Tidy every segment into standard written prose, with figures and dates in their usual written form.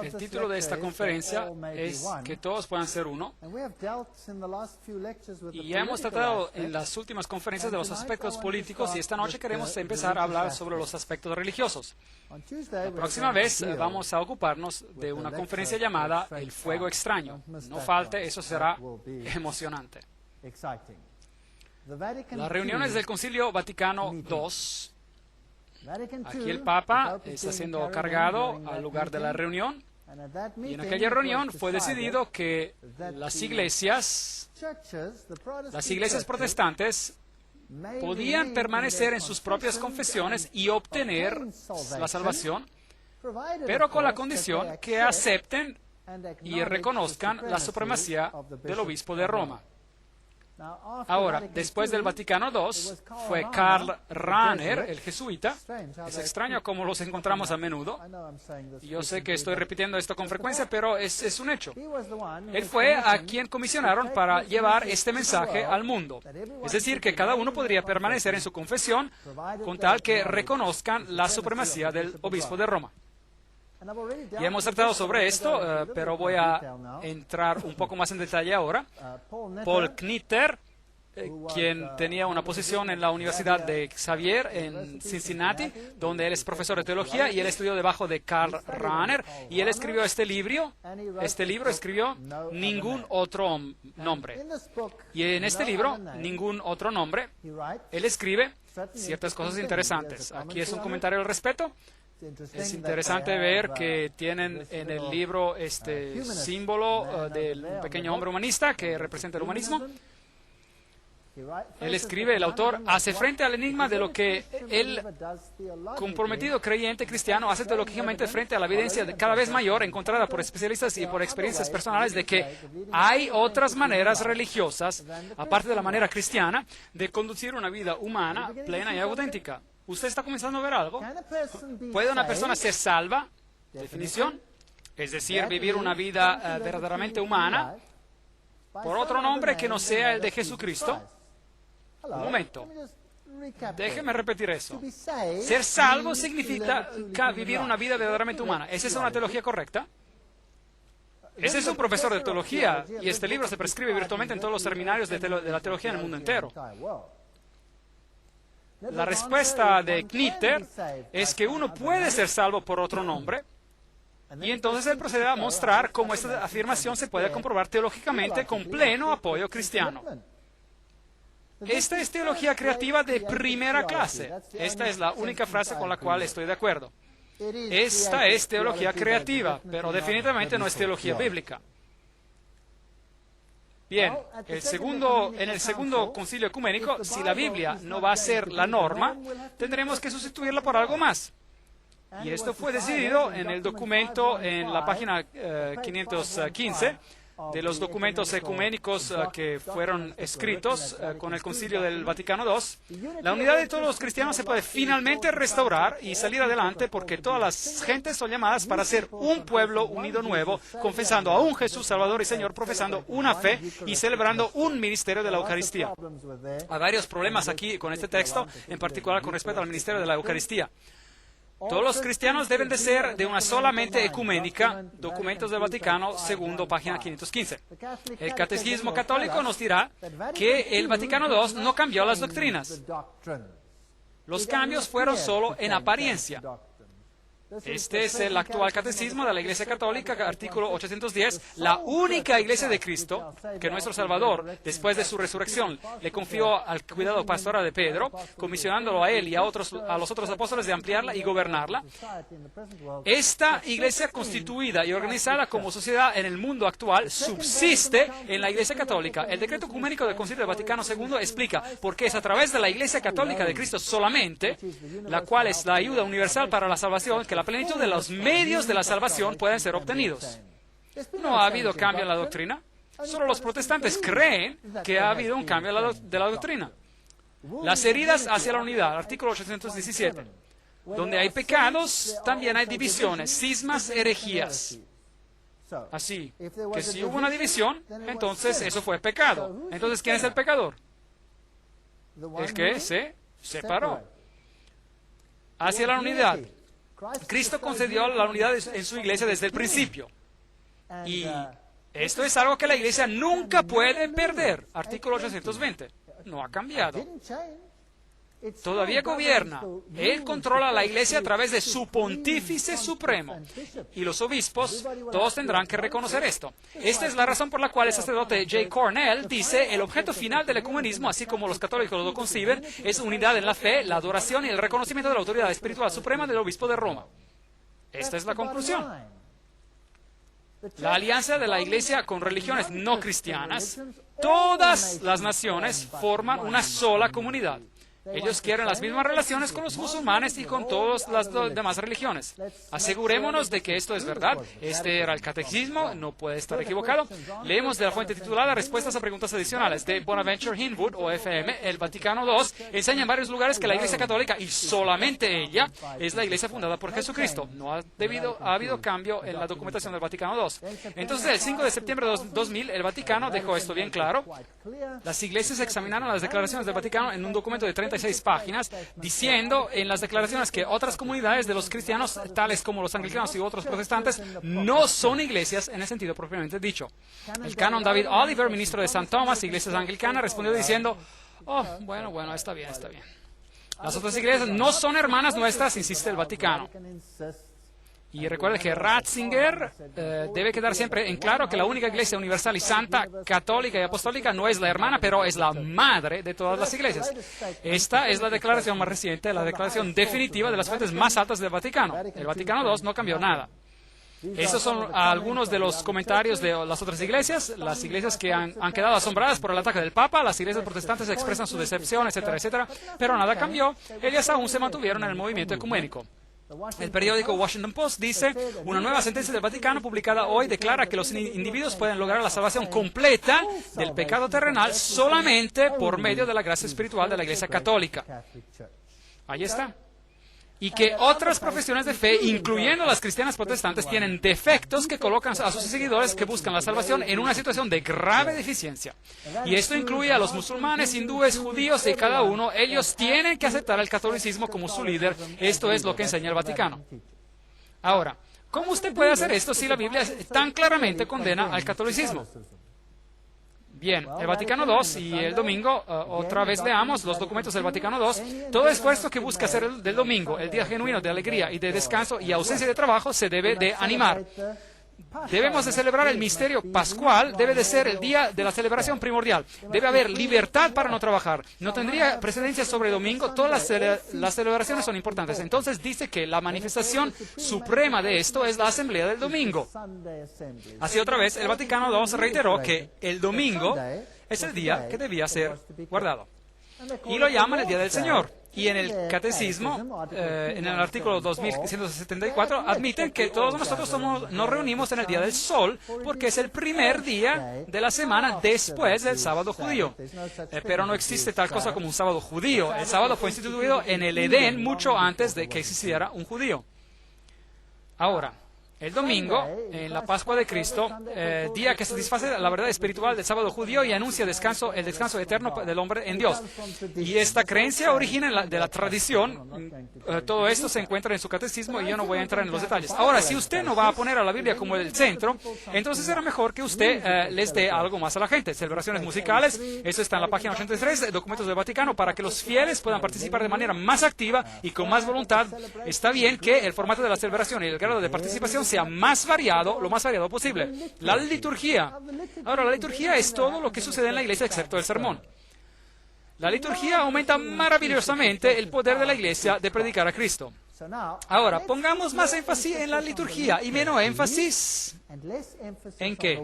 El título de esta conferencia es que todos puedan ser uno. Y ya hemos tratado en las últimas conferencias de los aspectos políticos y esta noche queremos empezar a hablar sobre los aspectos religiosos. La próxima vez vamos a ocuparnos de una conferencia llamada El Fuego Extraño. No falte, eso será emocionante. Las reuniones del Concilio Vaticano II. Aquí el Papa está siendo cargado al lugar de la reunión y en aquella reunión fue decidido que las iglesias protestantes podían permanecer en sus propias confesiones y obtener la salvación, pero con la condición que acepten y reconozcan la supremacía del obispo de Roma. Ahora, después del Vaticano II, fue Karl Rahner, el jesuita. Es extraño cómo los encontramos a menudo. Yo sé que estoy repitiendo esto con frecuencia, pero es un hecho. Él fue a quien comisionaron para llevar este mensaje al mundo. Es decir, que cada uno podría permanecer en su confesión con tal que reconozcan la supremacía del obispo de Roma. Ya hemos tratado sobre esto, pero voy a entrar un poco más en detalle ahora. Paul Knitter, quien tenía una posición en la Universidad de Xavier en Cincinnati, donde él es profesor de teología, y él estudió debajo de Karl Rahner, y él escribió este libro escribió Ningún Otro Nombre. Y en este libro, Ningún Otro Nombre, él escribe ciertas cosas interesantes. Aquí es un comentario al respecto. Es interesante ver que tienen en el libro este símbolo del pequeño hombre humanista que representa el humanismo. Él escribe, el autor hace frente al enigma de lo que el comprometido creyente cristiano hace teológicamente frente a la evidencia cada vez mayor encontrada por especialistas y por experiencias personales de que hay otras maneras religiosas, aparte de la manera cristiana, de conducir una vida humana, plena y auténtica. ¿Usted está comenzando a ver algo? ¿Puede una persona ser salva? Definición. Es decir, vivir una vida verdaderamente humana por otro nombre que no sea el de Jesucristo. Un momento. Déjeme repetir eso. Ser salvo significa vivir una vida verdaderamente humana. ¿Es esa una teología correcta? Ese es un profesor de teología y este libro se prescribe virtualmente en todos los seminarios de la teología en el mundo entero. La respuesta de Knitter es que uno puede ser salvo por otro nombre, y entonces él procede a mostrar cómo esta afirmación se puede comprobar teológicamente con pleno apoyo cristiano. Esta es teología creativa de primera clase. Esta es la única frase con la cual estoy de acuerdo. Esta es teología creativa, pero definitivamente no es teología bíblica. Bien, en el segundo concilio ecuménico, si la Biblia no va a ser la norma, tendremos que sustituirla por algo más. Y esto fue decidido en el documento, en la página 515, de los documentos ecuménicos que fueron escritos con el Concilio del Vaticano II. La unidad de todos los cristianos se puede finalmente restaurar y salir adelante porque todas las gentes son llamadas para ser un pueblo unido nuevo, confesando a un Jesús Salvador y Señor, profesando una fe y celebrando un ministerio de la Eucaristía. Hay varios problemas aquí con este texto, en particular con respecto al ministerio de la Eucaristía. Todos los cristianos deben de ser de una sola mente ecuménica, documentos del Vaticano II, página 515. El Catecismo Católico nos dirá que el Vaticano II no cambió las doctrinas. Los cambios fueron solo en apariencia. Este es el actual catecismo de la Iglesia Católica, artículo 810. La única Iglesia de Cristo que nuestro Salvador, después de su resurrección, le confió al cuidado pastoral de Pedro, comisionándolo a él y a los otros apóstoles de ampliarla y gobernarla. Esta Iglesia constituida y organizada como sociedad en el mundo actual subsiste en la Iglesia Católica. El decreto ecuménico del Concilio del Vaticano II explica por qué es a través de la Iglesia Católica de Cristo solamente, la cual es la ayuda universal para la salvación, que la plenitud de los medios de la salvación pueden ser obtenidos. No ha habido cambio en la doctrina. Solo los protestantes creen que ha habido un cambio de la doctrina. Las heridas hacia la unidad, artículo 817. Donde hay pecados, también hay divisiones, cismas, herejías. Así que si hubo una división, entonces eso fue pecado. Entonces, ¿quién es el pecador? El que se separó. Hacia la unidad. Cristo concedió la unidad en su iglesia desde el principio. Y esto es algo que la iglesia nunca puede perder. Artículo 820. No ha cambiado. Todavía gobierna. Él controla la iglesia a través de su pontífice supremo. Y los obispos, todos tendrán que reconocer esto. Esta es la razón por la cual el sacerdote J. Cornell dice: el objeto final del ecumenismo, así como los católicos lo conciben, es unidad en la fe, la adoración y el reconocimiento de la autoridad espiritual suprema del obispo de Roma. Esta es la conclusión. La alianza de la iglesia con religiones no cristianas, todas las naciones forman una sola comunidad. Ellos quieren las mismas relaciones con los musulmanes y con todas las demás religiones. Asegurémonos de que esto es verdad. Este era el catecismo, no puede estar equivocado. Leemos de la fuente titulada Respuestas a preguntas adicionales de Bonaventure Hinwood, OFM, el Vaticano II. Enseña en varios lugares que la Iglesia Católica, y solamente ella, es la Iglesia fundada por Jesucristo. No ha habido cambio en la documentación del Vaticano II. Entonces, el 5 de septiembre de 2000, el Vaticano dejó esto bien claro. Las iglesias examinaron las declaraciones del Vaticano en un documento de 36 páginas, diciendo en las declaraciones que otras comunidades de los cristianos, tales como los anglicanos y otros protestantes, no son iglesias en el sentido propiamente dicho. El canon David Oliver, ministro de St. Thomas, iglesias anglicanas, respondió diciendo: oh, bueno, está bien. Las otras iglesias no son hermanas nuestras, insiste el Vaticano. Y recuerde que Ratzinger debe quedar siempre en claro que la única iglesia universal y santa, católica y apostólica no es la hermana, pero es la madre de todas las iglesias. Esta es la declaración más reciente, la declaración definitiva de las fuentes más altas del Vaticano. El Vaticano II no cambió nada. Estos son algunos de los comentarios de las otras iglesias, las iglesias que han quedado asombradas por el ataque del Papa. Las iglesias protestantes expresan su decepción, etcétera, etcétera, pero nada cambió. Ellas aún se mantuvieron en el movimiento ecuménico. El periódico Washington Post dice: una nueva sentencia del Vaticano publicada hoy declara que los individuos pueden lograr la salvación completa del pecado terrenal solamente por medio de la gracia espiritual de la Iglesia Católica. Ahí está. Y que otras profesiones de fe, incluyendo las cristianas protestantes, tienen defectos que colocan a sus seguidores que buscan la salvación en una situación de grave deficiencia. Y esto incluye a los musulmanes, hindúes, judíos y cada uno. Ellos tienen que aceptar el catolicismo como su líder. Esto es lo que enseña el Vaticano. Ahora, ¿cómo usted puede hacer esto si la Biblia tan claramente condena al catolicismo? Bien, el Vaticano II y el domingo, otra vez leamos los documentos del Vaticano II. Todo esfuerzo que busca hacer del domingo, el día genuino de alegría y de descanso y ausencia de trabajo, se debe de animar. Debemos de celebrar el misterio pascual, debe de ser el día de la celebración primordial. Debe haber libertad para no trabajar. No tendría precedencia sobre el domingo, todas las celebraciones son importantes. Entonces dice que la manifestación suprema de esto es la asamblea del domingo. Así otra vez, el Vaticano II reiteró que el domingo es el día que debía ser guardado. Y lo llaman el Día del Señor. Y en el Catecismo, en el artículo 2174, admiten que todos nosotros nos reunimos en el Día del Sol, porque es el primer día de la semana después del sábado judío. Pero no existe tal cosa como un sábado judío. El sábado fue instituido en el Edén mucho antes de que existiera un judío. Ahora, el domingo, en la Pascua de Cristo, día que satisface la verdad espiritual del sábado judío y anuncia el descanso eterno del hombre en Dios. Y esta creencia origina de la tradición. Todo esto se encuentra en su catecismo y yo no voy a entrar en los detalles. Ahora, si usted no va a poner a la Biblia como el centro, entonces será mejor que usted les dé algo más a la gente. Celebraciones musicales, eso está en la página 83, documentos del Vaticano, para que los fieles puedan participar de manera más activa y con más voluntad. Está bien que el formato de la celebración y el grado de participación sea más variado, lo más variado posible. La liturgia. Ahora, la liturgia es todo lo que sucede en la iglesia excepto el sermón. La liturgia aumenta maravillosamente el poder de la iglesia de predicar a Cristo. Ahora, pongamos más énfasis en la liturgia y menos énfasis ¿en qué?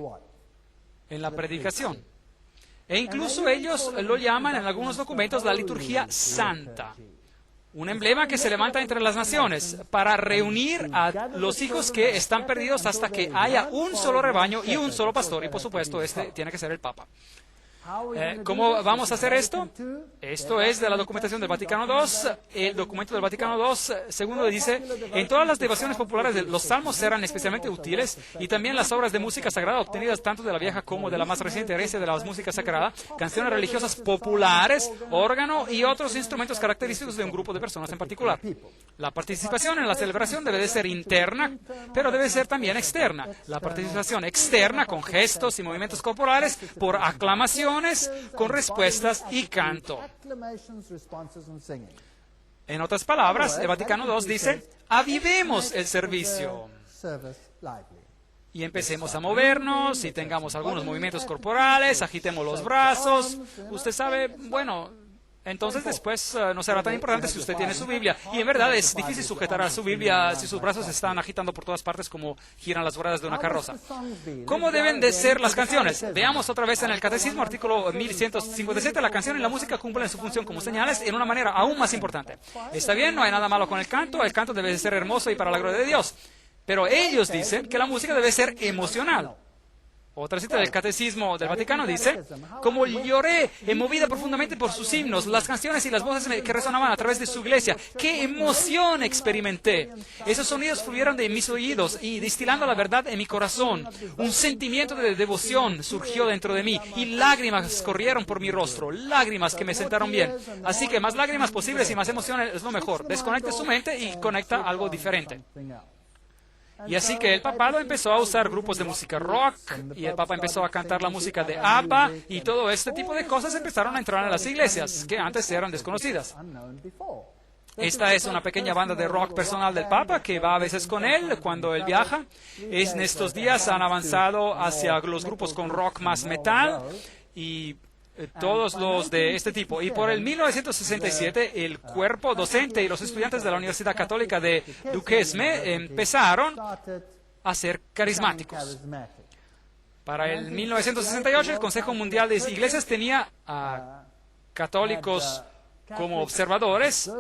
En la predicación. E incluso ellos lo llaman en algunos documentos la liturgia santa. Un emblema que se levanta entre las naciones para reunir a los hijos que están perdidos hasta que haya un solo rebaño y un solo pastor. Y por supuesto, este tiene que ser el Papa. ¿Cómo vamos a hacer esto? Esto es de la documentación del Vaticano II. El documento del Vaticano II, segundo, dice: en todas las devociones populares los salmos eran especialmente útiles, y también las obras de música sagrada obtenidas tanto de la vieja como de la más reciente herencia de la música sagrada, canciones religiosas populares, órgano y otros instrumentos característicos de un grupo de personas en particular. La participación en la celebración debe de ser interna, pero debe ser también externa. La participación externa con gestos y movimientos corporales, por aclamaciones, con respuestas y canto. En otras palabras, el Vaticano II dice: avivemos el servicio y empecemos a movernos y tengamos algunos movimientos corporales, agitemos los brazos. Usted sabe, bueno, entonces después no será tan importante si usted tiene su Biblia. Y en verdad es difícil sujetar a su Biblia si sus brazos se están agitando por todas partes como giran las ruedas de una carroza. ¿Cómo deben de ser las canciones? Veamos otra vez en el Catecismo, artículo 1157. La canción y la música cumplen su función como señales en una manera aún más importante. Está bien, no hay nada malo con el canto debe de ser hermoso y para la gloria de Dios. Pero ellos dicen que la música debe ser emocional. Otra cita del Catecismo del Vaticano dice: como lloré, movida profundamente por sus himnos, las canciones y las voces que resonaban a través de su iglesia, ¡qué emoción experimenté! Esos sonidos fluyeron de mis oídos y, distilando la verdad en mi corazón, un sentimiento de devoción surgió dentro de mí y lágrimas corrieron por mi rostro, lágrimas que me sentaron bien. Así que más lágrimas posibles y más emociones es lo mejor. Desconecte su mente y conecta algo diferente. Y así que el papado empezó a usar grupos de música rock, y el papa empezó a cantar la música de ABBA, y todo este tipo de cosas empezaron a entrar en las iglesias, que antes eran desconocidas. Esta es una pequeña banda de rock personal del Papa que va a veces con él cuando él viaja. En estos días han avanzado hacia los grupos con rock más metal, y todos los de este tipo. Y por el 1967, el cuerpo docente y los estudiantes de la Universidad Católica de Duquesne empezaron a ser carismáticos. Para el 1968, el Consejo Mundial de Iglesias tenía a católicos como observadores.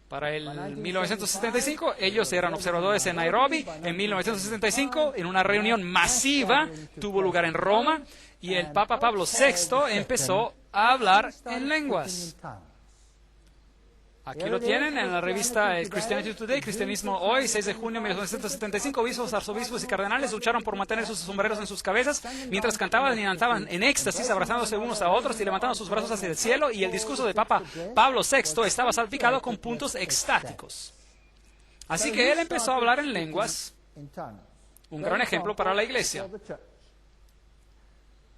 Para el 1975, ellos eran observadores en Nairobi. En 1975, en una reunión masiva, tuvo lugar en Roma, y el Papa Pablo VI empezó a hablar en lenguas. Aquí lo tienen en la revista Christianity Today, Cristianismo Hoy, 6 de junio de 1975. Obispos, arzobispos y cardenales lucharon por mantener sus sombreros en sus cabezas mientras cantaban y cantaban en éxtasis, abrazándose unos a otros y levantando sus brazos hacia el cielo, y el discurso de Papa Pablo VI estaba salpicado con puntos extáticos. Así que él empezó a hablar en lenguas, un gran ejemplo para la iglesia.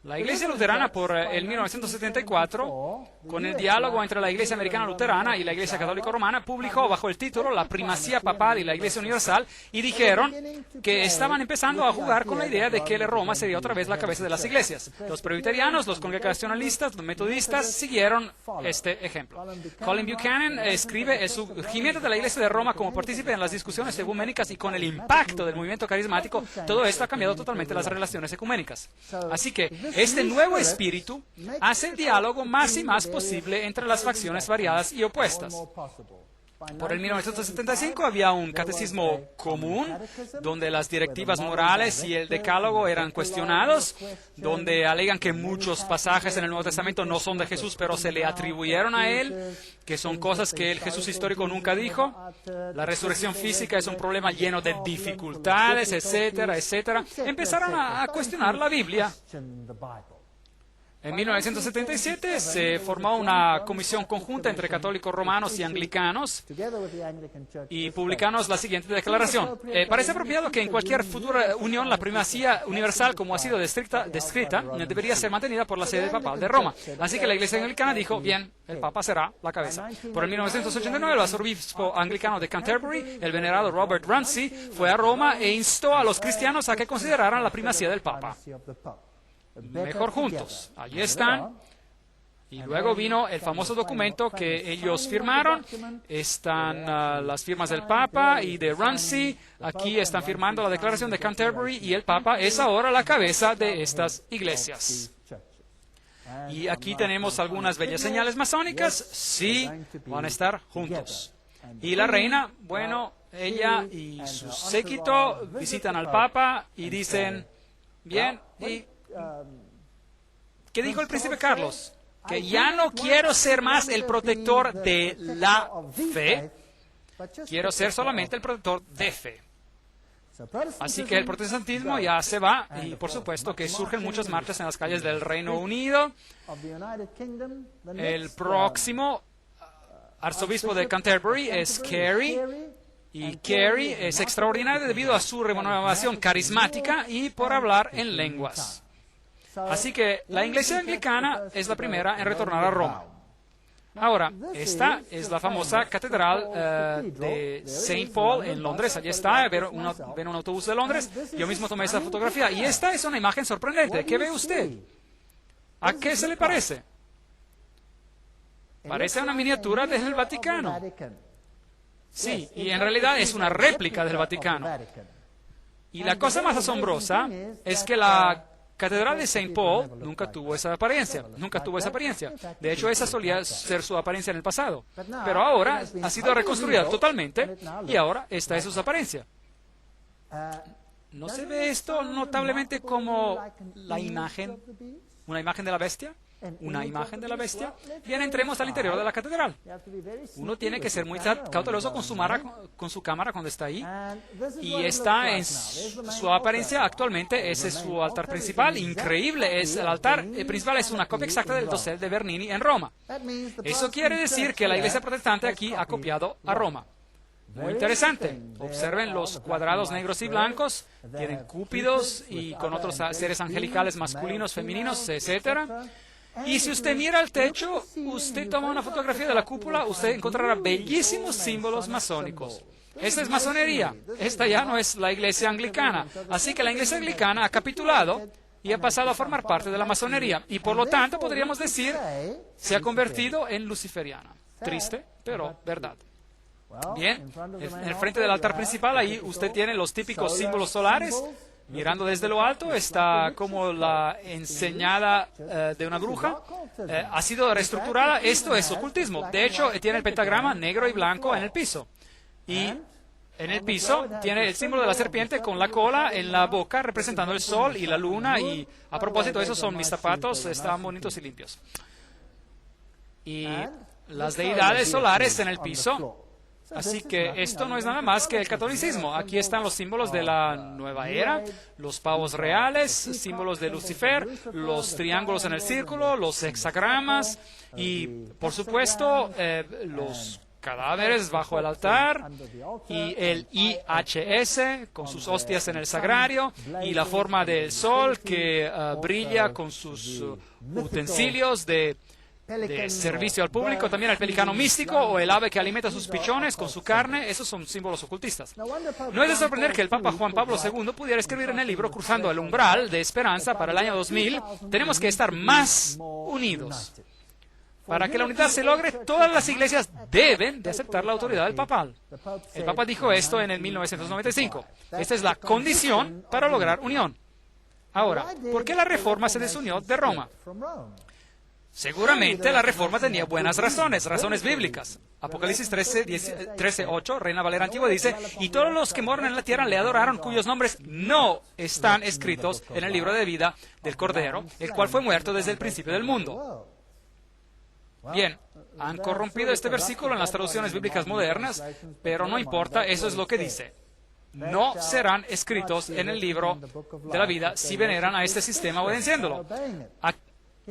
La Iglesia Luterana, por el 1974, con el diálogo entre la Iglesia Americana Luterana y la Iglesia Católica Romana, publicó bajo el título La primacía papal y la Iglesia Universal, y dijeron que estaban empezando a jugar con la idea de que Roma sería otra vez la cabeza de las iglesias. Los presbiterianos, los congregacionalistas, los metodistas siguieron este ejemplo. Colin Buchanan escribe: el surgimiento de la Iglesia de Roma como partícipe en las discusiones ecuménicas y con el impacto del movimiento carismático, todo esto ha cambiado totalmente las relaciones ecuménicas. Así que este nuevo espíritu hace el diálogo más y más posible entre las facciones variadas y opuestas. Por el 1975 había un catecismo común, donde las directivas morales y el decálogo eran cuestionados, donde alegan que muchos pasajes en el Nuevo Testamento no son de Jesús, pero se le atribuyeron a él, que son cosas que el Jesús histórico nunca dijo. La resurrección física es un problema lleno de dificultades, etcétera, etcétera. Empezaron a cuestionar la Biblia. En 1977 se formó una comisión conjunta entre católicos romanos y anglicanos, y publicamos la siguiente declaración. Parece apropiado que en cualquier futura unión la primacía universal, como ha sido descrita, debería ser mantenida por la sede papal de Roma. Así que la Iglesia anglicana dijo: bien, el Papa será la cabeza. Por el 1989, el arzobispo anglicano de Canterbury, el venerado Robert Ramsay, fue a Roma e instó a los cristianos a que consideraran la primacía del Papa. Mejor juntos. Allí están. Y luego vino el famoso documento que ellos firmaron. Están las firmas del Papa y de Ramsay. Aquí están firmando la declaración de Canterbury, y el Papa es ahora la cabeza de estas iglesias. Y aquí tenemos algunas bellas señales masónicas. Sí, van a estar juntos. Y la reina, bueno, ella y su séquito visitan al Papa y dicen: bien, ¿y ¿Qué dijo el príncipe Carlos? Que ya no quiero ser más el protector de la fe, quiero ser solamente el protector de fe. Así que el protestantismo ya se va y por supuesto que surgen muchas marchas en las calles del Reino Unido. El próximo arzobispo de Canterbury es Carey, y Carey es extraordinario debido a su renovación carismática y por hablar en lenguas. Así que la iglesia anglicana es la primera en retornar a Roma. Ahora, esta es la famosa catedral de St. Paul en Londres. Allí está, ven un autobús de Londres. Yo mismo tomé esa fotografía. Y esta es una imagen sorprendente. ¿Qué ve usted? ¿A qué se le parece? Parece una miniatura del Vaticano. Sí, y en realidad es una réplica del Vaticano. Y la cosa más asombrosa es que la Catedral de St. Paul nunca tuvo esa apariencia, De hecho, esa solía ser su apariencia en el pasado. Pero ahora ha sido reconstruida totalmente y ahora esta es su apariencia. ¿No se ve esto notablemente como la imagen, una imagen de la bestia? Una imagen de la bestia. Bien, entremos al interior de la catedral. Uno tiene que ser muy cauteloso con su cámara cuando está ahí. Y está en su apariencia actualmente. Ese es su altar principal. Increíble. El altar principal es una copia exacta del dosel de Bernini en Roma. Eso quiere decir que la iglesia protestante aquí ha copiado a Roma. Muy interesante. Observen los cuadrados negros y blancos. Tienen cúpidos y con otros seres angelicales masculinos, femeninos, etcétera. Y si usted mira al techo, usted toma una fotografía de la cúpula, usted encontrará bellísimos símbolos masónicos. Esta es masonería. Esta ya no es la iglesia anglicana. Así que la iglesia anglicana ha capitulado y ha pasado a formar parte de la masonería. Y por lo tanto, podríamos decir, se ha convertido en luciferiana. Triste, pero verdad. Bien, en el frente del altar principal, ahí usted tiene los típicos símbolos solares. Mirando desde lo alto está como la enseñada de una bruja. Ha sido reestructurada. Esto es ocultismo. De hecho, tiene el pentagrama negro y blanco en el piso. Y en el piso tiene el símbolo de la serpiente con la cola en la boca representando el sol y la luna. Y a propósito, esos son mis zapatos. Están bonitos y limpios. Y las deidades solares en el piso. Así que esto no es nada más que el catolicismo. Aquí están los símbolos de la nueva era, los pavos reales, símbolos de Lucifer, los triángulos en el círculo, los hexagramas y, por supuesto, los cadáveres bajo el altar y el IHS con sus hostias en el sagrario y la forma del sol que brilla con sus utensilios de servicio al público, también el pelicano místico o el ave que alimenta a sus pichones con su carne. Esos son símbolos ocultistas. No es de sorprender que el Papa Juan Pablo II pudiera escribir en el libro Cruzando el umbral de esperanza para el año 2000, tenemos que estar más unidos. Para que la unidad se logre, todas las iglesias deben de aceptar la autoridad del papal. El Papa dijo esto en el 1995. Esta es la condición para lograr unión. Ahora, ¿por qué la Reforma se desunió de Roma? Seguramente la Reforma tenía buenas razones bíblicas. Apocalipsis 13:8, Reina Valera Antigua dice, y todos los que moran en la tierra le adoraron, cuyos nombres no están escritos en el libro de vida del Cordero, el cual fue muerto desde el principio del mundo. Bien, han corrompido este versículo en las traducciones bíblicas modernas, pero no importa, eso es lo que dice. No serán escritos en el libro de la vida si veneran a este sistema obedeciéndolo.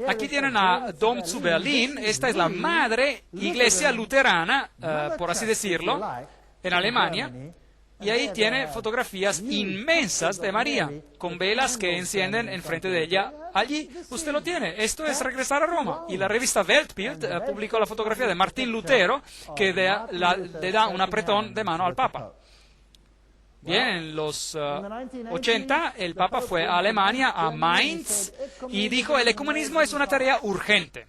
Aquí tienen a Dom zu Berlin. Esta es la madre iglesia luterana, por así decirlo, en Alemania. Y ahí tiene fotografías inmensas de María, con velas que encienden enfrente de ella. Allí usted lo tiene. Esto es regresar a Roma. Y la revista Weltbild publicó la fotografía de Martín Lutero, que le da un apretón de mano al Papa. Bien, en los 80 el Papa fue a Alemania, a Mainz, y dijo, el ecumenismo es una tarea urgente.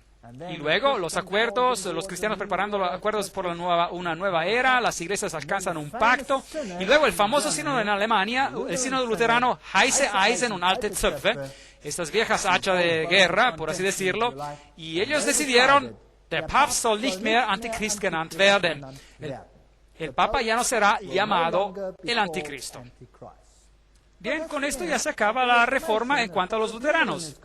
Y luego los acuerdos, los cristianos preparando los acuerdos por una nueva era, las iglesias alcanzan un pacto, y luego el famoso sínodo en Alemania, el sínodo luterano Heiße Eisen und alte Zöpfe, estas viejas hachas de guerra, por así decirlo, y ellos decidieron, der Papst soll nicht mehr Antichrist genannt werden. El Papa ya no será llamado el Anticristo. Bien, con esto ya se acaba la reforma en cuanto a los luteranos.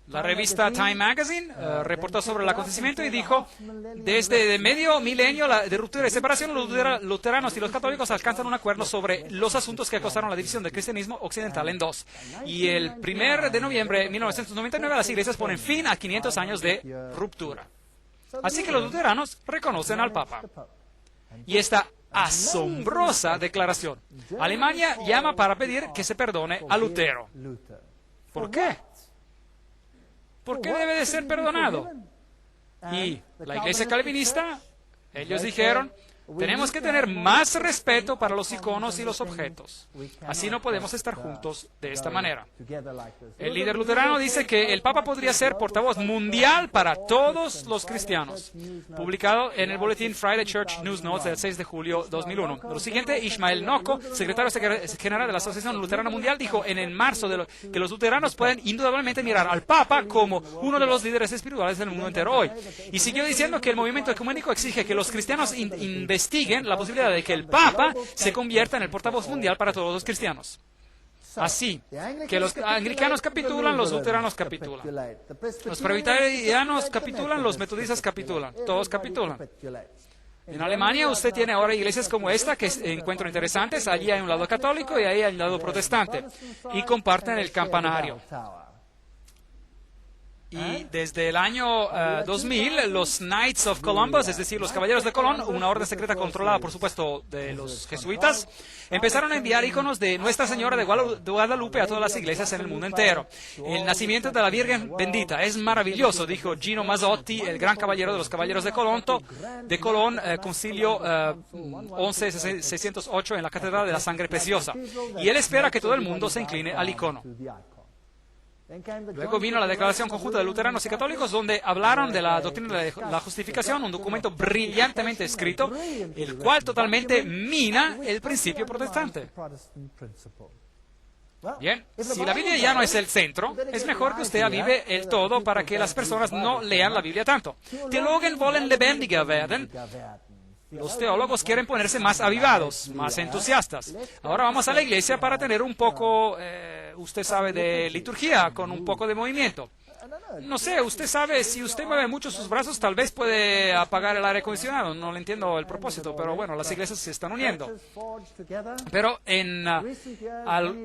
La revista Time Magazine reportó sobre el acontecimiento y dijo, desde medio milenio de ruptura y separación, los luteranos y los católicos alcanzan un acuerdo sobre los asuntos que causaron la división del cristianismo occidental en dos. Y el 1 de noviembre de 1999 las iglesias ponen fin a 500 años de ruptura. Así que los luteranos reconocen al Papa. Y esta asombrosa declaración. Alemania llama para pedir que se perdone a Lutero. ¿Por qué? ¿Por qué debe de ser perdonado? Y la iglesia calvinista, ellos dijeron, tenemos que tener más respeto para los iconos y los objetos. Así no podemos estar juntos de esta manera. El líder luterano dice que el Papa podría ser portavoz mundial para todos los cristianos. Publicado en el boletín Friday Church News Notes del 6 de julio 2001. Lo siguiente, Ishmael Noko, secretario general de la Asociación Luterana Mundial, dijo en marzo que los luteranos pueden indudablemente mirar al Papa como uno de los líderes espirituales del mundo entero hoy. Y siguió diciendo que el movimiento ecuménico exige que los cristianos investiguen la posibilidad de que el Papa se convierta en el portavoz mundial para todos los cristianos. Así, que los anglicanos capitulan, los luteranos capitulan. Los presbiterianos capitulan, los metodistas capitulan. Todos capitulan. En Alemania usted tiene ahora iglesias como esta que encuentro interesantes. Allí hay un lado católico y ahí hay un lado protestante. Y comparten el campanario. Y desde el año 2000, los Knights of Columbus, es decir, los Caballeros de Colón, una orden secreta controlada, por supuesto, de los jesuitas, empezaron a enviar iconos de Nuestra Señora de Guadalupe a todas las iglesias en el mundo entero. El nacimiento de la Virgen bendita es maravilloso, dijo Gino Mazzotti, el gran caballero de los Caballeros de Colón, concilio 11.608 en la Catedral de la Sangre Preciosa. Y él espera que todo el mundo se incline al icono. Luego vino la Declaración Conjunta de Luteranos y Católicos, donde hablaron de la doctrina de la justificación, un documento brillantemente escrito, el cual totalmente mina el principio protestante. Bien, si la Biblia ya no es el centro, es mejor que usted avive el todo para que las personas no lean la Biblia tanto. Theologen wollen lebendiger werden. Los teólogos quieren ponerse más avivados, más entusiastas. Ahora vamos a la iglesia para tener un poco, usted sabe, de liturgia, con un poco de movimiento. No sé, usted sabe, si usted mueve mucho sus brazos, tal vez puede apagar el aire acondicionado. No le entiendo el propósito, pero bueno, las iglesias se están uniendo. Pero en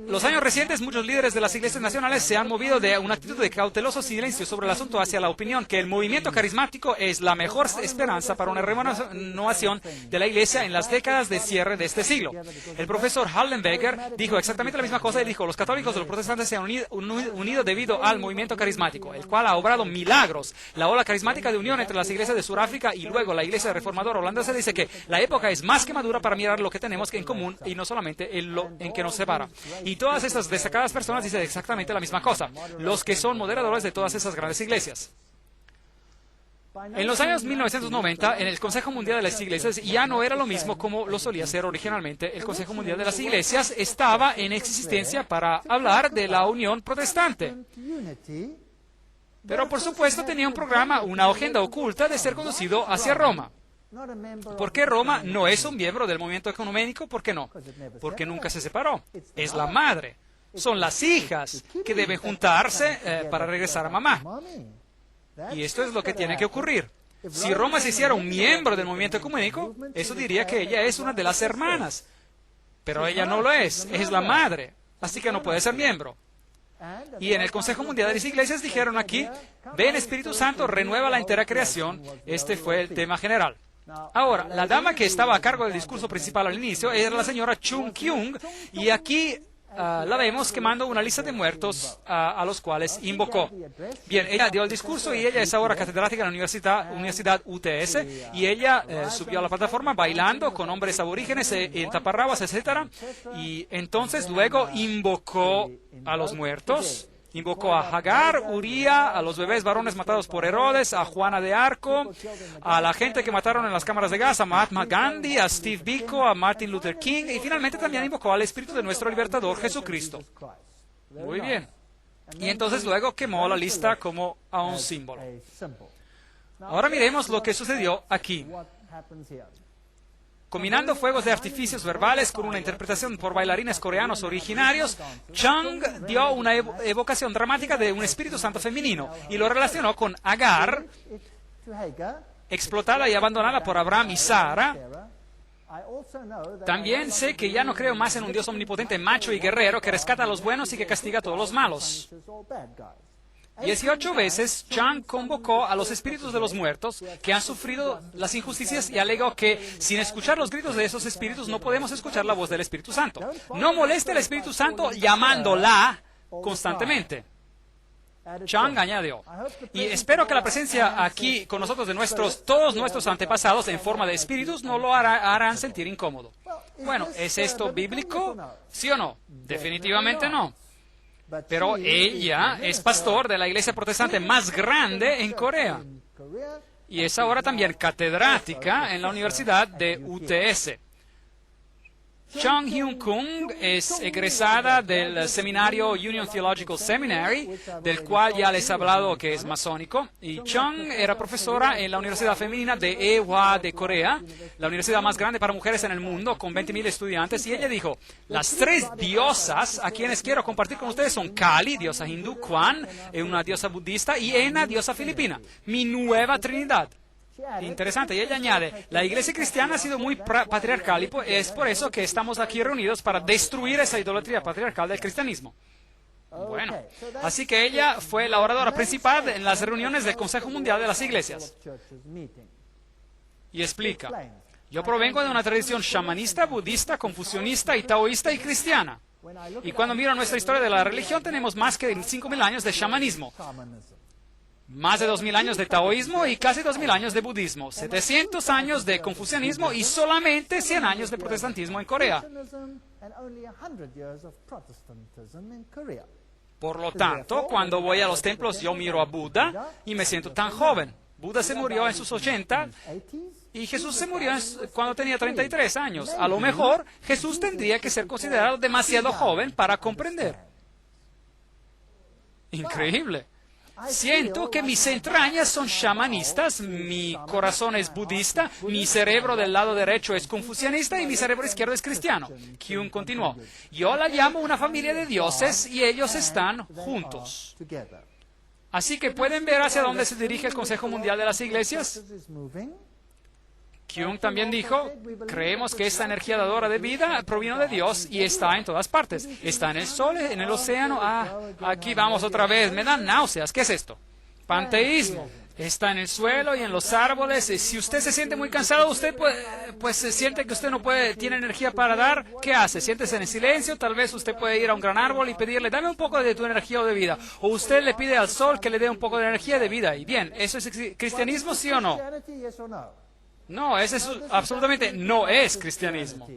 los años recientes, muchos líderes de las iglesias nacionales se han movido de una actitud de cauteloso silencio sobre el asunto hacia la opinión que el movimiento carismático es la mejor esperanza para una renovación de la iglesia en las décadas de cierre de este siglo. El profesor Hallenberger dijo exactamente la misma cosa y dijo, los católicos y los protestantes se han unido debido al movimiento carismático, el cual ha obrado milagros. La ola carismática de unión entre las iglesias de Sudáfrica y luego la iglesia reformadora holandesa dice que la época es más que madura para mirar lo que tenemos en común y no solamente en que nos separa. Y todas estas destacadas personas dicen exactamente la misma cosa, los que son moderadores de todas esas grandes iglesias. En los años 1990, en el Consejo Mundial de las Iglesias ya no era lo mismo como lo solía ser originalmente. El Consejo Mundial de las Iglesias estaba en existencia para hablar de la unión protestante. Pero por supuesto tenía un programa, una agenda oculta de ser conducido hacia Roma. ¿Por qué Roma no es un miembro del movimiento ecuménico? ¿Por qué no? Porque nunca se separó. Es la madre. Son las hijas que deben juntarse para regresar a mamá. Y esto es lo que tiene que ocurrir. Si Roma se hiciera un miembro del movimiento ecuménico, eso diría que ella es una de las hermanas. Pero ella no lo es la madre. Así que no puede ser miembro. Y en el Consejo Mundial de las Iglesias dijeron aquí, ven Espíritu Santo, renueva la entera creación. Este fue el tema general. Ahora, la dama que estaba a cargo del discurso principal al inicio era la señora Chung Kyung, y aquí la vemos quemando una lista de muertos a los cuales invocó. Bien, ella dio el discurso y ella es ahora catedrática en la Universidad UTS, y ella subió a la plataforma bailando con hombres aborígenes en taparrabas, etc. Y entonces luego invocó a los muertos. Invocó a Hagar, Uría, a los bebés varones matados por Herodes, a Juana de Arco, a la gente que mataron en las cámaras de gas, a Mahatma Gandhi, a Steve Biko, a Martin Luther King, y finalmente también invocó al Espíritu de nuestro Libertador Jesucristo. Muy bien. Y entonces luego quemó la lista como a un símbolo. Ahora miremos lo que sucedió aquí. Combinando fuegos de artificios verbales con una interpretación por bailarines coreanos originarios, Chung dio una evocación dramática de un Espíritu Santo femenino y lo relacionó con Agar, explotada y abandonada por Abraham y Sara. También sé que ya no creo más en un Dios omnipotente, macho y guerrero que rescata a los buenos y que castiga a todos los malos. 18 veces Chung convocó a los espíritus de los muertos que han sufrido las injusticias y alegó que sin escuchar los gritos de esos espíritus no podemos escuchar la voz del Espíritu Santo. No moleste al Espíritu Santo llamándola constantemente. Chung añadió, y espero que la presencia aquí con nosotros de todos nuestros antepasados en forma de espíritus no lo harán sentir incómodo. Bueno, ¿es esto bíblico? ¿Sí o no? Definitivamente no. Pero ella es pastor de la iglesia protestante más grande en Corea. Y es ahora también catedrática en la Universidad de UTS. Chung Hyun-kung es egresada del seminario Union Theological Seminary, del cual ya les he hablado que es masónico. Y Chung era profesora en la Universidad Femenina de Ewha de Corea, la universidad más grande para mujeres en el mundo, con 20.000 estudiantes. Y ella dijo, las 3 diosas a quienes quiero compartir con ustedes son Kali, diosa hindú, Kwan, una diosa budista, y Ena, diosa filipina. Mi nueva Trinidad. Interesante. Y ella añade, la iglesia cristiana ha sido muy patriarcal y es por eso que estamos aquí reunidos para destruir esa idolatría patriarcal del cristianismo. Bueno, así que ella fue la oradora principal en las reuniones del Consejo Mundial de las Iglesias. Y explica, yo provengo de una tradición shamanista, budista, confucionista y taoísta y cristiana. Y cuando miro nuestra historia de la religión, tenemos más que 5.000 años de shamanismo. Más de 2.000 años de taoísmo y casi 2.000 años de budismo, 700 años de confucianismo y solamente 100 años de protestantismo en Corea. Por lo tanto, cuando voy a los templos, yo miro a Buda y me siento tan joven. Buda se murió en sus 80 y Jesús se murió cuando tenía 33 años. A lo mejor, Jesús tendría que ser considerado demasiado joven para comprender. Increíble. Siento que mis entrañas son shamanistas, mi corazón es budista, mi cerebro del lado derecho es confucianista y mi cerebro izquierdo es cristiano. Kyung continuó, yo la llamo una familia de dioses y ellos están juntos. Así que pueden ver hacia dónde se dirige el Consejo Mundial de las Iglesias. Kyung también dijo, creemos que esta energía dadora de vida provino de Dios y está en todas partes. Está en el sol, en el océano. Aquí vamos otra vez. Me dan náuseas. ¿Qué es esto? Panteísmo. Está en el suelo y en los árboles. Si usted se siente muy cansado, usted pues se siente que usted no tiene energía para dar. ¿Qué hace? Siéntese en silencio. Tal vez usted puede ir a un gran árbol y pedirle, dame un poco de tu energía o de vida. O usted le pide al sol que le dé un poco de energía de vida. Y bien, ¿eso es cristianismo, sí o no? No, ese absolutamente no es cristianismo.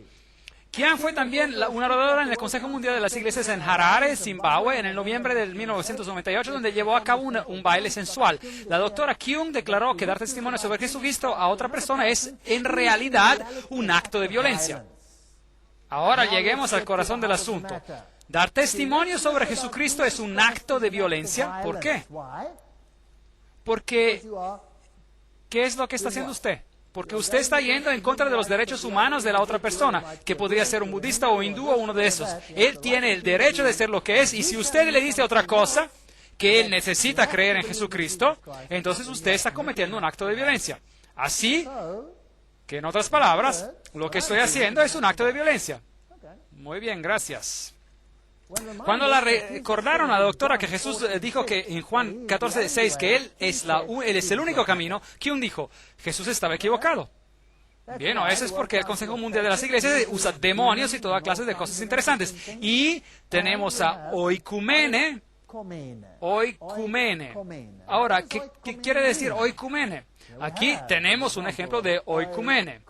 Qian fue también una oradora en el Consejo Mundial de las Iglesias en Harare, Zimbabue, en el noviembre de 1998, donde llevó a cabo un baile sensual. La doctora Kyung declaró que dar testimonio sobre Jesucristo a otra persona es, en realidad, un acto de violencia. Ahora lleguemos al corazón del asunto. Dar testimonio sobre Jesucristo es un acto de violencia. ¿Por qué? Porque, ¿qué es lo que está haciendo usted? Porque usted está yendo en contra de los derechos humanos de la otra persona, que podría ser un budista o hindú o uno de esos. Él tiene el derecho de ser lo que es, y si usted le dice otra cosa, que él necesita creer en Jesucristo, entonces usted está cometiendo un acto de violencia. Así que, en otras palabras, lo que estoy haciendo es un acto de violencia. Muy bien, gracias. Cuando la recordaron a la doctora que Jesús dijo que en Juan 14:6 que Él es el único camino, Kyung dijo, Jesús estaba equivocado. Bien, eso es porque el Consejo Mundial de las Iglesias usa demonios y toda clase de cosas interesantes. Y tenemos a oikumene. Oikumene. Ahora, ¿qué quiere decir oikumene? Aquí tenemos un ejemplo de oikumene.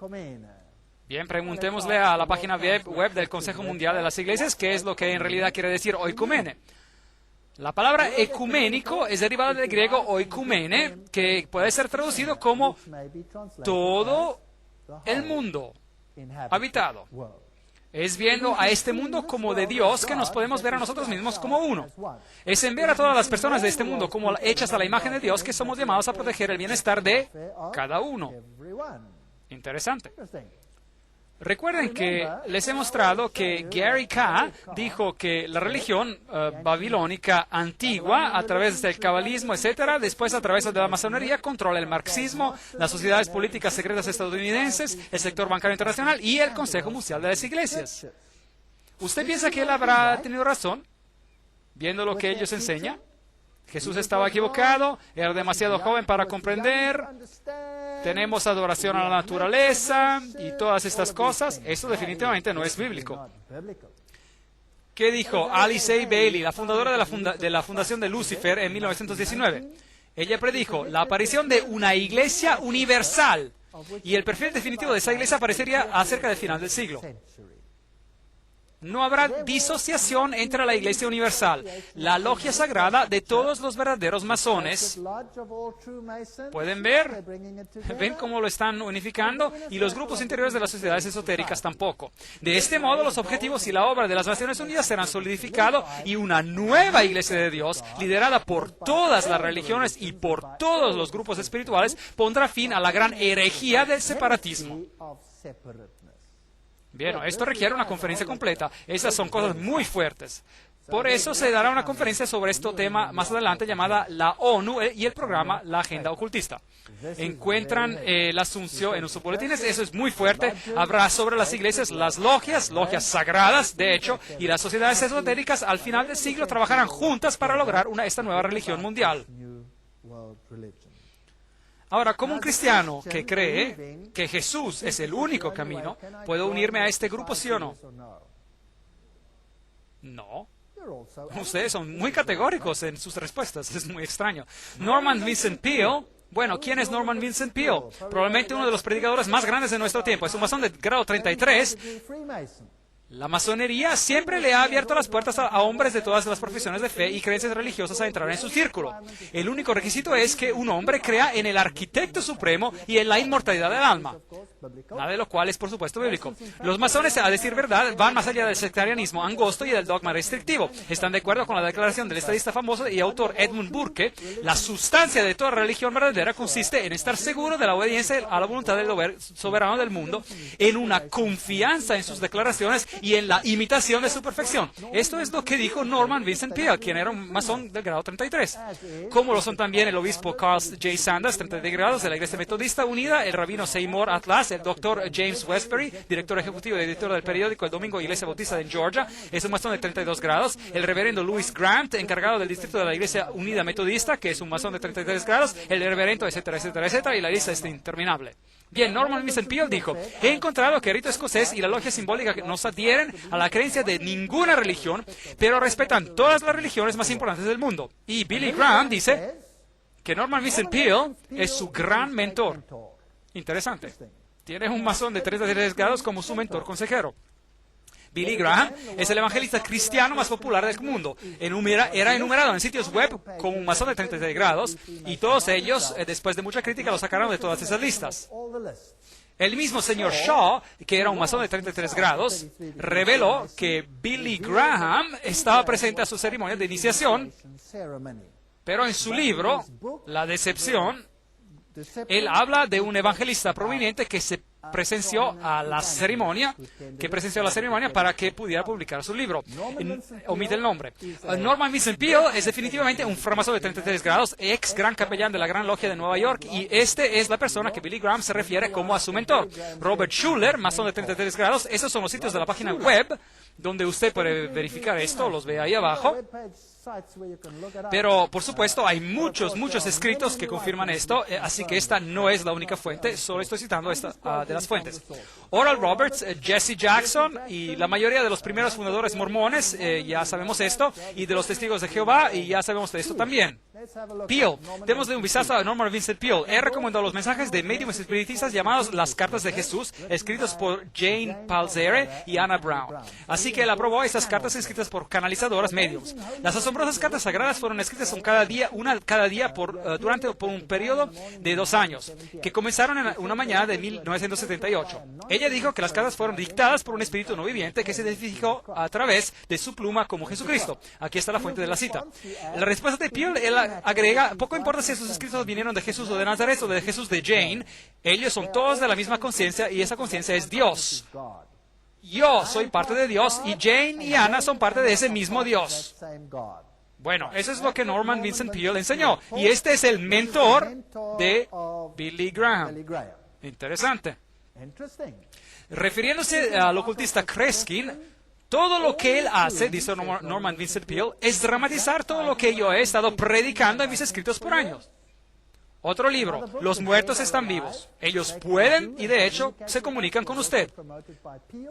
Bien, preguntémosle a la página web del Consejo Mundial de las Iglesias qué es lo que en realidad quiere decir oikumene. La palabra ecuménico es derivada del griego oikumene, que puede ser traducido como todo el mundo habitado. Es viendo a este mundo como de Dios que nos podemos ver a nosotros mismos como uno. Es en ver a todas las personas de este mundo como hechas a la imagen de Dios que somos llamados a proteger el bienestar de cada uno. Interesante. Recuerden que les he mostrado que Gary K. dijo que la religión babilónica antigua, a través del cabalismo, etcétera, después a través de la masonería, controla el marxismo, las sociedades políticas secretas estadounidenses, el sector bancario internacional y el Consejo Mundial de las Iglesias. ¿Usted piensa que él habrá tenido razón, viendo lo que ellos enseñan? Jesús estaba equivocado, era demasiado joven para comprender, tenemos adoración a la naturaleza y todas estas cosas. Eso definitivamente no es bíblico. ¿Qué dijo Alice A. Bailey, la fundadora de la Fundación de Lucifer en 1919? Ella predijo la aparición de una iglesia universal y el perfil definitivo de esa iglesia aparecería acerca del final del siglo. No habrá disociación entre la Iglesia Universal, la logia sagrada de todos los verdaderos masones. ¿Pueden ver? ¿Ven cómo lo están unificando? Y los grupos interiores de las sociedades esotéricas tampoco. De este modo, los objetivos y la obra de las Naciones Unidas serán solidificados y una nueva Iglesia de Dios, liderada por todas las religiones y por todos los grupos espirituales, pondrá fin a la gran herejía del separatismo. Bien, esto requiere una conferencia completa. Esas son cosas muy fuertes. Por eso se dará una conferencia sobre este tema más adelante llamada la ONU y el programa La Agenda Ocultista. Encuentran el asuncio en sus boletines. Eso es muy fuerte. Habrá sobre las iglesias, las logias sagradas, de hecho, y las sociedades esotéricas al final del siglo trabajarán juntas para lograr esta nueva religión mundial. Ahora, como un cristiano que cree que Jesús es el único camino, ¿puedo unirme a este grupo, sí o no? No. Ustedes son muy categóricos en sus respuestas. Es muy extraño. Norman Vincent Peale. Bueno, ¿quién es Norman Vincent Peale? Probablemente uno de los predicadores más grandes de nuestro tiempo. Es un masón de grado 33. La masonería siempre le ha abierto las puertas a hombres de todas las profesiones de fe y creencias religiosas a entrar en su círculo. El único requisito es que un hombre crea en el arquitecto supremo y en la inmortalidad del alma. Nada de lo cual es, por supuesto, bíblico. Los masones, a decir verdad, van más allá del sectarianismo angosto y del dogma restrictivo. Están de acuerdo con la declaración del estadista famoso y autor Edmund Burke. La sustancia de toda religión verdadera consiste en estar seguro de la obediencia a la voluntad del soberano del mundo, en una confianza en sus declaraciones y en la imitación de su perfección. Esto es lo que dijo Norman Vincent Peale, quien era un masón del grado 33. Como lo son también el obispo Carl J. Sanders, 33 grados, de la Iglesia Metodista Unida, el rabino Seymour Atlas, el doctor James Westbury, director ejecutivo y editor del periódico El Domingo Iglesia Bautista en Georgia, es un masón de 32 grados, el reverendo Louis Grant, encargado del distrito de la Iglesia Unida Metodista, que es un masón de 33 grados, el reverendo, etcétera, etcétera, etcétera, y la lista es interminable. Bien, Norman Vincent Peale dijo, he encontrado que el rito escocés y la logia simbólica no se adhieren a la creencia de ninguna religión, pero respetan todas las religiones más importantes del mundo. Y Billy Graham dice que Norman Vincent Peale es su gran mentor. Interesante. Tiene un masón de 33 grados como su mentor consejero. Billy Graham es el evangelista cristiano más popular del mundo. Era enumerado en sitios web como un masón de 33 grados y todos ellos, después de mucha crítica, lo sacaron de todas esas listas. El mismo señor Shaw, que era un masón de 33 grados, reveló que Billy Graham estaba presente a su ceremonia de iniciación, pero en su libro, La Decepción, él habla de un evangelista prominente que presenció la ceremonia para que pudiera publicar su libro. Omite el nombre. Norman Vincent Peale es definitivamente un framasón de 33 grados, ex gran capellán de la Gran Logia de Nueva York, y este es la persona que Billy Graham se refiere como a su mentor. Robert Schuller, masón de 33 grados, esos son los sitios de la página web donde usted puede verificar esto, los ve ahí abajo. Pero, por supuesto, hay muchos escritos que confirman esto, así que esta no es la única fuente, solo estoy citando esta de las fuentes. Oral Roberts, Jesse Jackson y la mayoría de los primeros fundadores mormones, ya sabemos esto, y de los testigos de Jehová, y ya sabemos de esto también. Peale, démosle un vistazo a Norman Vincent Peale. Él recomendó los mensajes de médiums espiritistas llamados Las Cartas de Jesús, escritos por Jane Palzere y Anna Brown. Así que él aprobó esas cartas escritas por canalizadoras médiums. Las asombrosas cartas sagradas fueron escritas una cada día por un periodo de 2 años, que comenzaron en una mañana de 1978. Ella dijo que las cartas fueron dictadas por un espíritu no viviente que se identificó a través de su pluma como Jesucristo. Aquí está la fuente de la cita. La respuesta de Peale, él agrega, poco importa si esos escritos vinieron de Jesús o de Nazaret o de Jesús de Jane, ellos son todos de la misma conciencia y esa conciencia es Dios. Yo soy parte de Dios y Jane y Ana son parte de ese mismo Dios. Bueno, eso es lo que Norman Vincent Peale enseñó. Y este es el mentor de Billy Graham. Interesante. Refiriéndose al ocultista Kreskin, todo lo que él hace, dice Norman Vincent Peale, es dramatizar todo lo que yo he estado predicando en mis escritos por años. Otro libro, Los muertos están vivos. Ellos pueden y de hecho se comunican con usted.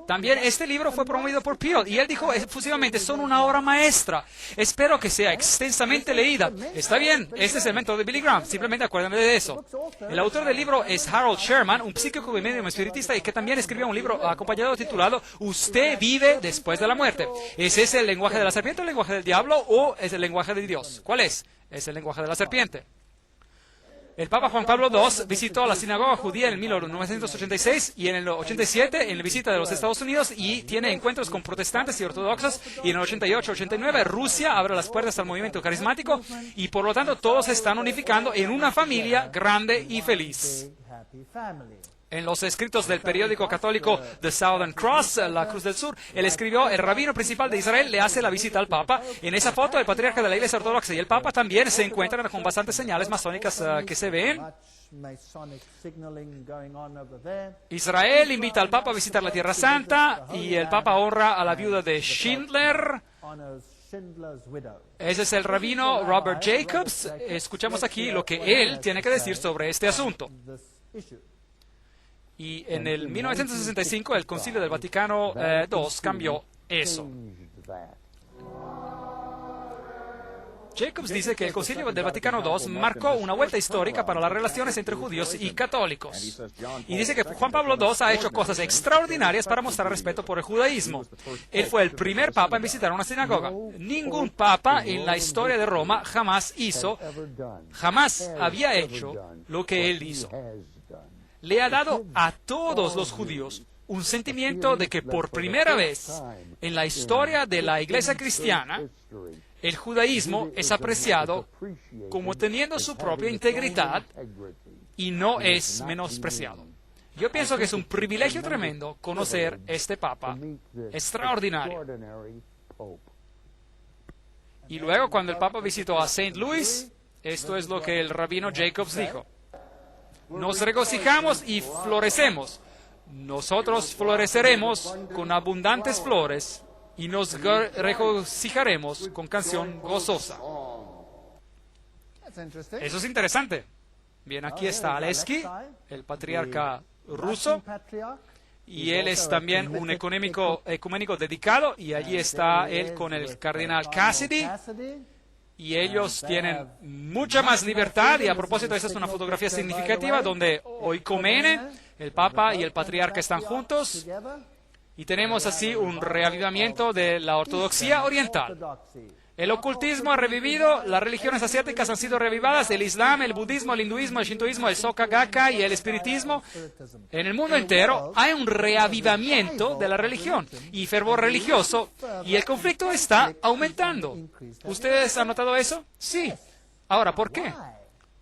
También este libro fue promovido por Peale y él dijo efusivamente, son una obra maestra. Espero que sea extensamente leída. Está bien, este es el mentor de Billy Graham, simplemente acuérdense de eso. El autor del libro es Harold Sherman, un psíquico y medium espiritista y que también escribió un libro acompañado titulado Usted vive después de la muerte. ¿Es ese el lenguaje de la serpiente o el lenguaje del diablo o es el lenguaje de Dios? ¿Cuál es? Es el lenguaje de la serpiente. El Papa Juan Pablo II visitó la sinagoga judía en 1986 y en el 87 en la visita de los Estados Unidos y tiene encuentros con protestantes y ortodoxos y en el 88-89 Rusia abre las puertas al movimiento carismático y por lo tanto todos se están unificando en una familia grande y feliz. En los escritos del periódico católico The Southern Cross, la Cruz del Sur, él escribió, el rabino principal de Israel le hace la visita al Papa. En esa foto, el patriarca de la Iglesia Ortodoxa y el Papa también se encuentran con bastantes señales masónicas que se ven. Israel invita al Papa a visitar la Tierra Santa y el Papa honra a la viuda de Schindler. Ese es el rabino Robert Jacobs. Escuchamos aquí lo que él tiene que decir sobre este asunto. Y en el 1965 el Concilio del Vaticano II cambió eso. Jacobs dice que el Concilio del Vaticano II marcó una vuelta histórica para las relaciones entre judíos y católicos. Y dice que Juan Pablo II ha hecho cosas extraordinarias para mostrar respeto por el judaísmo. Él fue el primer papa en visitar una sinagoga. Ningún papa en la historia de Roma jamás había hecho lo que él hizo. Le ha dado a todos los judíos un sentimiento de que por primera vez en la historia de la iglesia cristiana, el judaísmo es apreciado como teniendo su propia integridad y no es menospreciado. Yo pienso que es un privilegio tremendo conocer este Papa extraordinario. Y luego cuando el Papa visitó a St. Louis, esto es lo que el rabino Jacobs dijo. Nos regocijamos y florecemos. Nosotros floreceremos con abundantes flores y nos regocijaremos con canción gozosa. Eso es interesante. Bien, aquí está Aleski, el patriarca ruso, y él es también un ecuménico dedicado, y allí está él con el cardenal Cassidy. Y ellos tienen mucha más libertad, y a propósito, esta es una fotografía significativa donde Oikomene, el Papa y el Patriarca están juntos, y tenemos así un reavivamiento de la ortodoxia oriental. El ocultismo ha revivido, las religiones asiáticas han sido revivadas, el Islam, el budismo, el hinduismo, el shintoísmo, el Soka Gakkai y el espiritismo. En el mundo entero hay un reavivamiento de la religión y fervor religioso, y el conflicto está aumentando. ¿Ustedes han notado eso? Sí. Ahora, ¿por qué?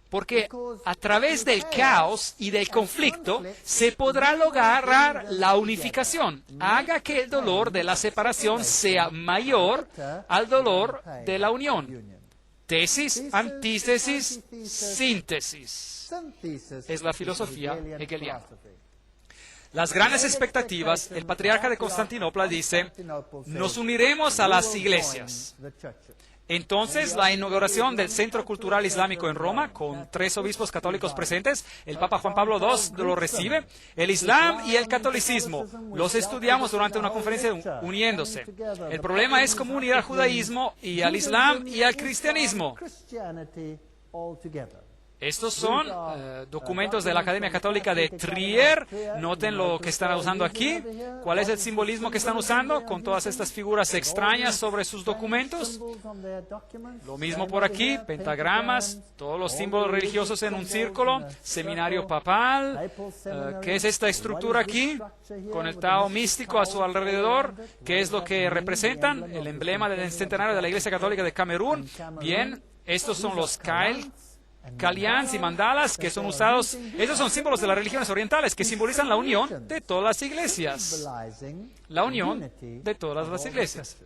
Porque a través del caos y del conflicto se podrá lograr la unificación. Haga que el dolor de la separación sea mayor al dolor de la unión. Tesis, antítesis, síntesis. Es la filosofía hegeliana. Las grandes expectativas, el patriarca de Constantinopla dice, nos uniremos a las iglesias. Entonces, la inauguración del Centro Cultural Islámico en Roma, con 3 obispos católicos presentes, el Papa Juan Pablo II lo recibe, el Islam y el catolicismo. Los estudiamos durante una conferencia uniéndose. El problema es cómo unir al judaísmo y al Islam y al cristianismo. Estos son documentos de la Academia Católica de Trier. Noten lo que están usando aquí. ¿Cuál es el simbolismo que están usando con todas estas figuras extrañas sobre sus documentos? Lo mismo por aquí, pentagramas, todos los símbolos religiosos en un círculo, seminario papal. ¿Qué es esta estructura aquí? Con el Tao místico a su alrededor. ¿Qué es lo que representan? El emblema del centenario de la Iglesia Católica de Camerún. Bien, estos son los Kalyans y mandalas que son usados. Estos son símbolos de las religiones orientales que simbolizan la unión de todas las iglesias. La unión de todas las iglesias.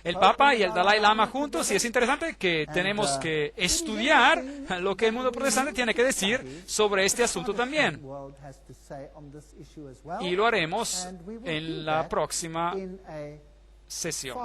El Papa y el Dalai Lama juntos, y es interesante que tenemos que estudiar lo que el mundo protestante tiene que decir sobre este asunto también. Y lo haremos en la próxima sesión.